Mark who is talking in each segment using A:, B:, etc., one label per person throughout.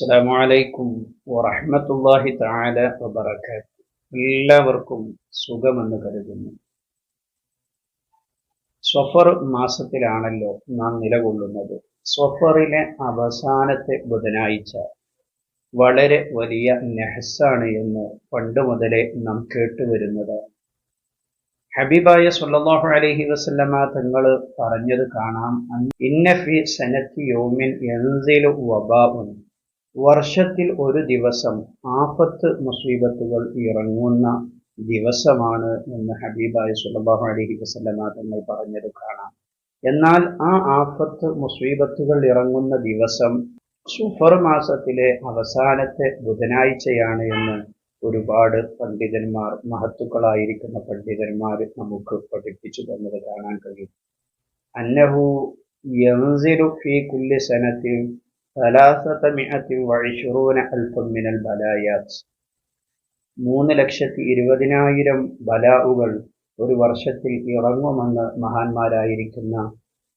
A: അസ്സലാമു അലൈക്കും വറഹ്മത്തുള്ളാഹി തആല വബറകാതുഹു. എല്ലാവർക്കും സുഖമെന്ന് കരുതുന്നു. സ്വഫർ മാസത്തിലാണല്ലോ നാം നിലകൊള്ളുന്നത്. സ്വഫറിലെ അവസാനത്തെ ബുധനാഴ്ച വളരെ വലിയ നെഹ്സാണ് എന്ന് പണ്ട് മുതലേ നാം കേട്ടുവരുന്നതാണ്. ഹബീബായ സ്വല്ലല്ലാഹു അലൈഹി വസല്ലമ തങ്ങൾ പറഞ്ഞത് കാണാം, ഇന്ന ഫി സനത്തി യൗമിൻ യൻസിലു വബാഉൻ, വർഷത്തിൽ ഒരു ദിവസം ആഫത്ത് മുസീബത്തുകൾ ഇറങ്ങുന്ന ദിവസമാണ് എന്ന് ഹബീബായ സ്വല്ലല്ലാഹു അലൈഹി വസല്ലമ തങ്ങൾ പറഞ്ഞത് കാണാം. എന്നാൽ ആ ആഫത്ത് മുസീബത്തുകൾ ഇറങ്ങുന്ന ദിവസം സുഫർ മാസത്തിലെ അവസാനത്തെ ബുധനാഴ്ചയാണ് എന്ന് ഒരുപാട് പണ്ഡിതന്മാർ, മഹത്തുക്കളായിരിക്കുന്ന പണ്ഡിതന്മാർ നമുക്ക് പഠിപ്പിച്ചു തന്നത് കാണാൻ കഴിയും. അന്നഹു യൻസിലു ഫീ കുല്ലി സനത്തിൽ 320,000 മിനൽ ബലായാത്ത്, 3,20,000 ബലാഉകൾ ഒരു വർഷത്തിൽ ഇറങ്ങുമെന്ന് മഹാന്മാരായിരിക്കുന്ന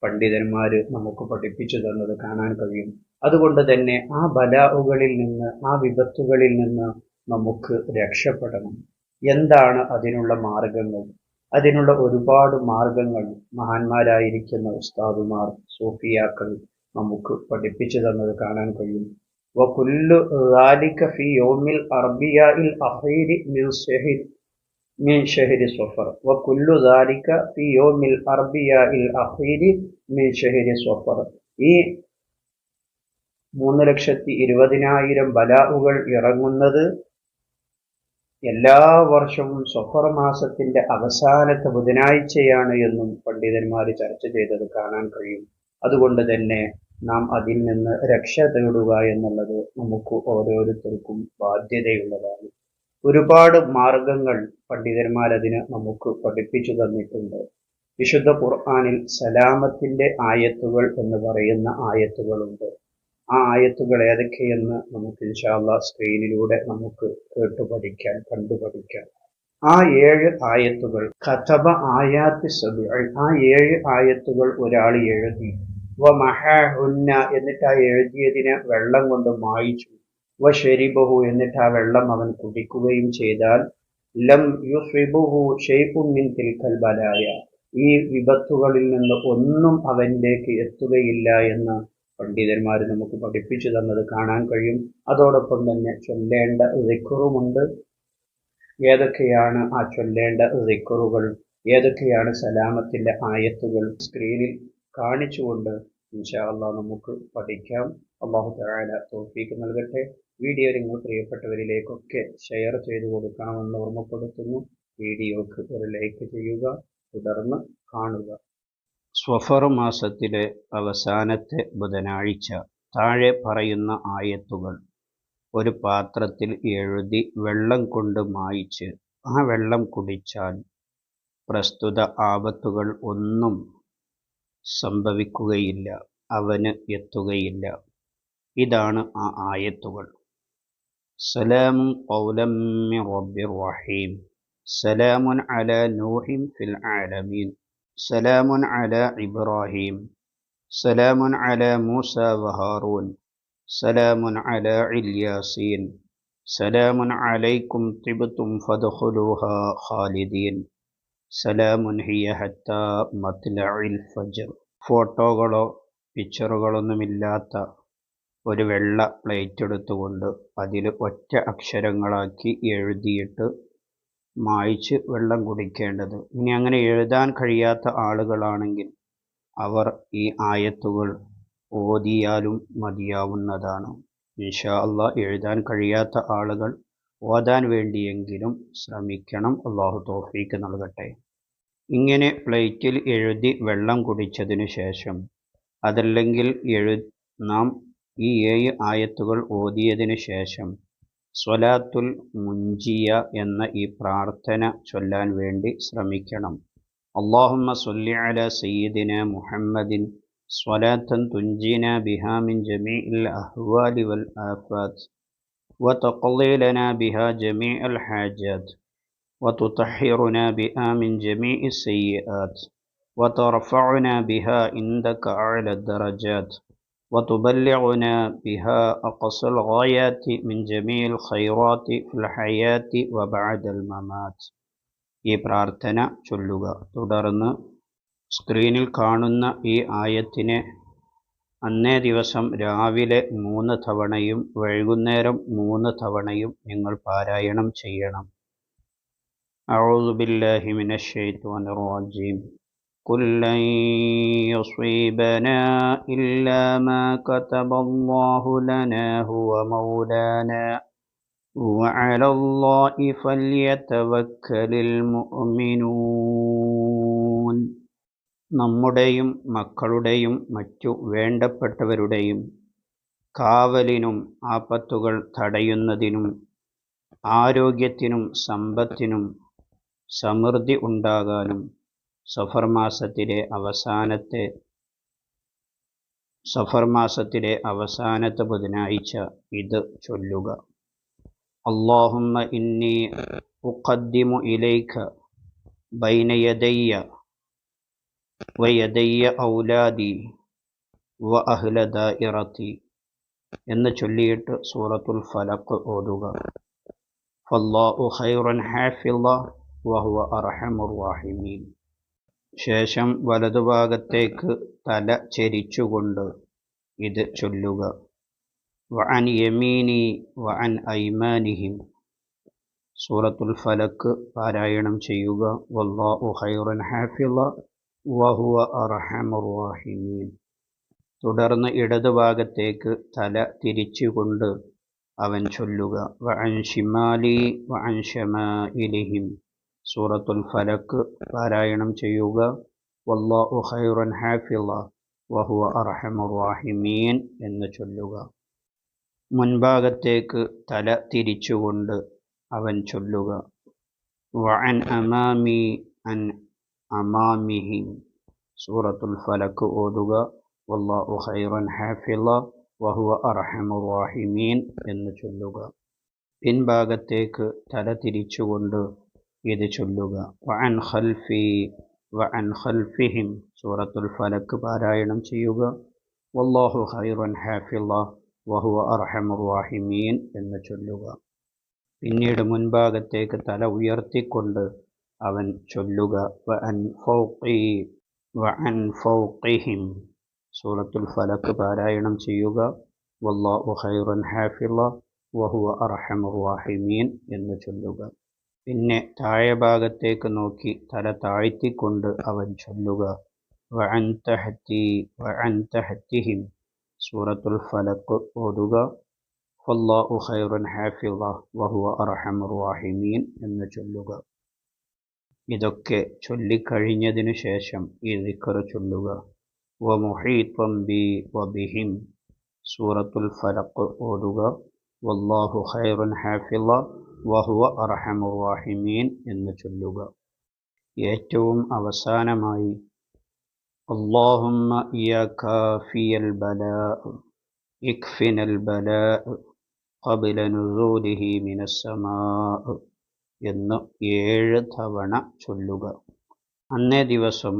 A: പണ്ഡിതന്മാർ നമുക്ക് പഠിപ്പിച്ചു തന്നത് കാണാൻ കഴിയും. അതുകൊണ്ട് തന്നെ ആ ബലാഉകളിൽ നിന്ന്, ആ വിപത്തുകളിൽ നിന്ന് നമുക്ക് രക്ഷപ്പെടണം. എന്താണ് അതിനുള്ള മാർഗങ്ങൾ? അതിനുള്ള ഒരുപാട് മാർഗങ്ങൾ മഹാന്മാരായിരിക്കുന്ന ഉസ്താദുമാർ, സൂഫിയാക്കൾ നമുക്ക് പഠിപ്പിച്ചു തന്നത് കാണാൻ കഴിയും. വകുല്ലു ദാലിക ഫീ യൗമിൽ അർബിയാഇൽ അഖീരി മിൻ ശഹരി സ്വഫർ. വകുല്ലു ദാലിക ഫീ യൗമിൽ അർബിയാഇൽ അഖീരി മിൻ ശഹരി സ്വഫർ. ഈ 3,20,000 ബലാഉകൾ ഇറങ്ങുന്നത് എല്ലാ വർഷവും സ്വഫർ മാസത്തിന്റെ അവസാനത്തെ ബുധനാഴ്ചയാണ് എന്നും പണ്ഡിതന്മാർ ചർച്ച ചെയ്തത് കാണാൻ കഴിയും. അതുകൊണ്ട് തന്നെ നാം അതിൽ നിന്ന് രക്ഷ തേടുക എന്നുള്ളത് നമുക്ക് ഓരോരുത്തർക്കും ബാധ്യതയുള്ളതാണ്. ഒരുപാട് മാർഗങ്ങൾ പണ്ഡിതന്മാർ അതിന് നമുക്ക് പഠിപ്പിച്ചു തന്നിട്ടുണ്ട്. വിശുദ്ധ ഖുർആനിൽ സലാമത്തിന്റെ ആയത്തുകൾ എന്ന് പറയുന്ന ആയത്തുകളുണ്ട്. ആ ആയത്തുകൾ ഏതൊക്കെയെന്ന് നമുക്ക് ഇൻഷാ അല്ലാഹ് സ്ക്രീനിലൂടെ നമുക്ക് കേട്ടുപഠിക്കാം, കണ്ടുപഠിക്കാം. ആ 7 ആയത്തുകൾ കതബ ആയാത്തി സബഇ, ആ 7 ആയത്തുകൾ ഒരാൾ എഴുതി, വമഹഹുന്ന, എന്നിട്ട് ആ എഴുതിയതിനെ വെള്ളം കൊണ്ട് മായിച്ചു, വശരിബഹു, എന്നിട്ട് ആ വെള്ളം അവൻ കുടിക്കുകയും ചെയ്താൽ, ലം യുസ്ബിഹു ഷൈഉൻ മിൻ തിൽകൽ ബലായ, ഈ വിപത്തുകളിൽ നിന്ന് ഒന്നും അവനിലേക്ക് എത്തുകയില്ല എന്ന് പണ്ഡിതന്മാർ നമുക്ക് പഠിപ്പിച്ചു തന്നത് കാണാൻ കഴിയും. അതോടൊപ്പം തന്നെ ചൊല്ലേണ്ട ദിക്റുമുണ്ട്. ഏതൊക്കെയാണ് ആ ചൊല്ലേണ്ട ദിക്റുകൾ, ഏതൊക്കെയാണ് സലാമത്തിന്റെ ആയത്തുകൾ സ്ക്രീനിൽ കാണിച്ചുകൊണ്ട് ഇൻഷാ അല്ലാഹ് നമുക്ക് പഠിക്കാം. അല്ലാഹു തആല തൗഫീഖ് നൽകട്ടെ. വീഡിയോ നിങ്ങൾ പ്രിയപ്പെട്ടവരിലേക്കൊക്കെ ഷെയർ ചെയ്തു കൊടുക്കണമെന്ന് ഓർമ്മപ്പെടുത്തുന്നു. വീഡിയോക്ക് ഒരു ലൈക്ക് ചെയ്യുക, തുടർന്ന് കാണുക. സ്വഫർ മാസത്തിലെ അവസാനത്തെ ബുധനാഴ്ച താഴെ പറയുന്ന ആയത്തുകൾ ഒരു പാത്രത്തിൽ എഴുതി വെള്ളം കൊണ്ട് മായിച്ച് ആ വെള്ളം കുടിച്ചാൽ പ്രസ്തുത ആപത്തുകൾ ഒന്നും സംഭവിക്കുകയില്ല, അവന് എത്തുകയില്ല. ഇതാണ് ആ ആയത്തുകൾ. സലാമുൻ ഖൗലൻ മിർ റബ്ബിർ റഹീം, സലാമുൻ അലാ നൂഹിൻ ഫിൽ ആലമീൻ, സലാമുൻ അലാ ഇബ്രാഹിം, സലാമുൻ അലാ മൂസ വഹാറൂൻ, സലാമുൻ അലാ ഇൽയാസീൻ, സലാമുൻ അലൈക്കും തിബ്തും ഫദ്ഖുലൂഹാ ഖാലിദീൻ, സലാമുൻ ഹിയ ഹത്താ മത്ലഇൽ ഫജ്ർ. ഫോട്ടോകളോ പിക്ചറുകളൊന്നുമില്ലാത്ത ഒരു വെള്ള പ്ലേറ്റ് എടുത്തുകൊണ്ട് അതിൽ ഒറ്റ അക്ഷരങ്ങളാക്കി എഴുതിയിട്ട് മായ്ച്ച് വെള്ളം കുടിക്കേണ്ടത്. ഇനി അങ്ങനെ എഴുതാൻ കഴിയാത്ത ആളുകളാണെങ്കിൽ അവർ ഈ ആയത്തുകൾ ഓതിയാലും മതിയാവുന്നതാണ്. ഇൻഷാ അല്ലാഹ് എഴുതാൻ കഴിയാത്ത ആളുകൾ ഓതാൻ വേണ്ടിയെങ്കിലും ശ്രമിക്കണം. അല്ലാഹു തൗഫീഖ് നൽകട്ടെ. ഇങ്ങനെ പ്ലേറ്റിൽ എഴുതി വെള്ളം കുടിച്ചതിനു ശേഷം, അതല്ലെങ്കിൽ നാം ഈ 7 ആയത്തുകൾ ഓതിയതിനു ശേഷം സ്വലാത്തുൽ മുൻജിയ എന്ന ഈ പ്രാർത്ഥന ചൊല്ലാൻ വേണ്ടി ശ്രമിക്കണം. അല്ലാഹുമ്മ സ്വല്ലി അലാ സയ്യിദിനാ മുഹമ്മദിൻ സ്വലാത്തൻ തുൻജീനാ ബിഹാ മിൻ ജമീഇൽ അഹ്വാലി വൽ ആഫാത്ത് വതഖ്ളീ ലനാ ബിഹാ ജമീഅൽ ഹാജാത്ത് وتطهرنا بها من جميع السيئات وترفعنا بها عندك أعلى الدرجات وتبلغنا بها أقصى الغايات من جميع الخيرات في الحياة وبعد الممات. ഈ പ്രാർത്ഥന ചൊല്ലുക. തുടർന്ന് സ്ക്രീനിൽ കാണുന്ന ഈ ആയത്തിനെ അന്നേ ദിവസം രാവിലെ 3 തവണയും വൈകുന്നേരം 3 തവണയും നിങ്ങൾ പാരായണം ചെയ്യണം. അഊദു ബില്ലാഹി മിനശ് ശൈത്വാനിർ റജീം. ഖുൽ ലൻ യുസീബനാ ഇല്ലാ മാ കതബല്ലാഹു ലനാ ഹുവ മൗലാനാ വഅലല്ലാഹി ഫല്യതവക്കലിൽ മുഅ്മിനൂൻ. നമ്മുടെയും മക്കളുടെയും മറ്റു വേണ്ടപ്പെട്ടവരുടെയും കാവലിനും ആപത്തുകൾ തടയുന്നതിനും ആരോഗ്യത്തിനും സമ്പത്തിനും സമൃദ്ധി ഉണ്ടാകാനും സഫർ മാസത്തിലെ അവസാനത്തെ ബുധനാഴ്ച ഇത് ചൊല്ലുക. അല്ലാഹുമ്മ ഇന്നി ഉഖദ്ദിമു ഇലൈക ബൈന യദയ്യ വയദയ്യ ഔലാദി വ അഹ്ല ദാഇറതി എന്ന് ചൊല്ലിയിട്ട് സൂറത്തുൽ ഫലഖ് ഓതുക. ഫല്ലാഹു ഖൈറുൻ ഹാഫിള വഹുവ അർഹമുർ റഹീമീൻ. ശേഷം വലതുഭാഗത്തേക്ക് തല ചെരിച്ചുകൊണ്ട് ഇത് ചൊല്ലുക. വഅൻ യമീനി വഅൻ ഐമാനിഹിം. സൂറത്തുൽ ഫലഖ് പാരായണം ചെയ്യുക. വല്ലാഹു ഖൈറുൻ ഹാഫിള വഹുവ അർഹമുർ റഹീമീൻ. തുടർന്ന് ഇടതുഭാഗത്തേക്ക് തല തിരിച്ചുകൊണ്ട് അവൻ ചൊല്ലുക. വഅൻ ശിമാലി വഅൻ ശമാഇലിഹിം. സൂറത്തുൽ ഫലഖ് പാരായണം ചെയ്യുക. വല്ലാഹു ഖൈറുൻ ഹാഫിള വഹുവ അർഹമുർ റഹീമീൻ എന്ന് ചൊല്ലുക. മുൻഭാഗത്തേക്ക് തല തിരിച്ചുകൊണ്ട് അവൻ ചൊല്ലുക. വഅൻ അമാമി അൻ അമാമിഹിം. സൂറത്തുൽ ഫലഖ് ഓതുക. വല്ലാഹു ഖൈറുൻ ഹാഫിള വഹുവ അർഹമുർ റഹീമീൻ എന്ന് ചൊല്ലുക. പിൻഭാഗത്തേക്ക് തല തിരിച്ചുകൊണ്ട് ഇത് ചൊല്ലുക. വഅൻ ഖൽഫി വഅൻ ഖൽഫിഹിം. സൂറത്തുൽ ഫലഖ് പാരായണം ചെയ്യുക. വല്ലാഹു ഖൈറുൻ ഹാഫിള വഹുവ അർഹമുർ റഹീമീൻ എന്ന് ചൊല്ലുക. പിന്നീട് മുൻഭാഗത്തേക്ക് തല ഉയർത്തിക്കൊണ്ട് അവൻ ചൊല്ലുക. വഅൻ ഫൗഖി വഅൻ ഫൗഖിഹിം. സൂറത്തുൽ ഫലഖ് പാരായണം ചെയ്യുക. വല്ലാഹു ഖൈറുൻ ഹാഫിള വഹുവ അർഹമുർ റഹീമീൻ എന്ന് ചൊല്ലുക. പിന്നെ താഴെ ഭാഗത്തേക്ക് നോക്കി തല താഴ്ത്തിക്കൊണ്ട് അവൻ ചൊല്ലുക. വഅൻ തഹ്തി വഅൻ തഹ്തിഹിം. സൂറത്തുൽ ഫലഖ് ഓതുക. വല്ലാഹു ഖൈറുൻ ഹാഫിള വഹുവ അർഹമുർ റഹീമീൻ എന്ന് ചൊല്ലുക. ഇതൊക്കെ ചൊല്ലിക്കഴിഞ്ഞതിനു ശേഷം ഈ ദിക്ർ ചൊല്ലുക. വമുഹീതൻ ബി വബിഹിം. സൂറത്തുൽ ഫലഖ് ഓതുക. വല്ലാഹു ഖൈറുൻ ഹാഫിള വഹുവ അർഹമുർ റഹീമീൻ എന്ന് ചൊല്ലുക. ഏറ്റവും അവസാനമായി അല്ലാഹുമ്മ യാ കാഫിയൽ ബലാഅ് ഇക്ഫിനൽ ബലാഅ് ഖബ്ല നുസൂലിഹി മിനസ് സമാഅ് എന്ന് 7 തവണ ചൊല്ലുക. അന്നേ ദിവസം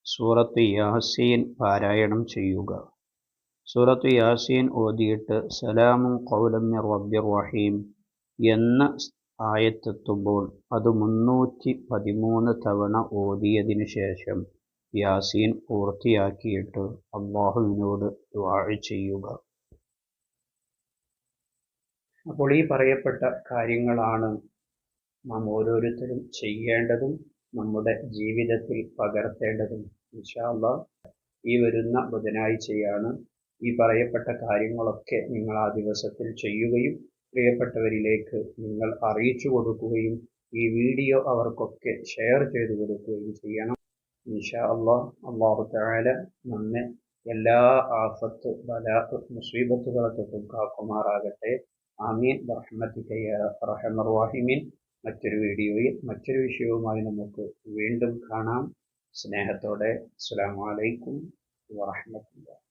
A: സൂറത്ത് യാസീൻ പാരായണം ചെയ്യുക. സൂറത്ത് യാസീൻ ഓതിയിട്ട് സലാമുൻ ഖൗലൻ മിർ റബ്ബിർ റഹീം എന്ന ആയത്തെത്തുമ്പോൾ അത് 313 തവണ ഓതിയതിനു ശേഷം യാസീൻ പൂർത്തിയാക്കിയിട്ട് അല്ലാഹുവിനോട് ദുആ ചെയ്യുക. അപ്പോൾ ഈ പറയപ്പെട്ട കാര്യങ്ങളാണ് നാം ഓരോരുത്തരും ചെയ്യേണ്ടതും നമ്മുടെ ജീവിതത്തിൽ പകർത്തേണ്ടതും. ഇൻഷാ അല്ലാഹ് ഈ വരുന്ന ബുധനാഴ്ചയാണ് ഈ പറയപ്പെട്ട കാര്യങ്ങളൊക്കെ നിങ്ങൾ ആ ദിവസത്തിൽ ചെയ്യുകയും പ്രിയപ്പെട്ടവരിലേക്ക് നിങ്ങൾ അറിയിച്ചു കൊടുക്കുകയും ഈ വീഡിയോ അവർക്കൊക്കെ ഷെയർ ചെയ്തു കൊടുക്കുകയും ചെയ്യണം. ഇൻഷാ അല്ലാഹ് അല്ലാഹു തആല നമ്മെ എല്ലാ ആഫത്ത് ബലാഅ് മുസീബത്തുകളെ തൊട്ടും കാക്കുമാറാകട്ടെ. ആമീൻ ബിറഹ്മതിക യാ അർഹമർ റഹീമീൻ. മറ്റൊരു വീഡിയോയിൽ മറ്റൊരു വിഷയവുമായി നമുക്ക് വീണ്ടും കാണാം. സ്നേഹത്തോടെ അസ്സലാമു അലൈക്കും വറഹ്മത്തുള്ളാഹി.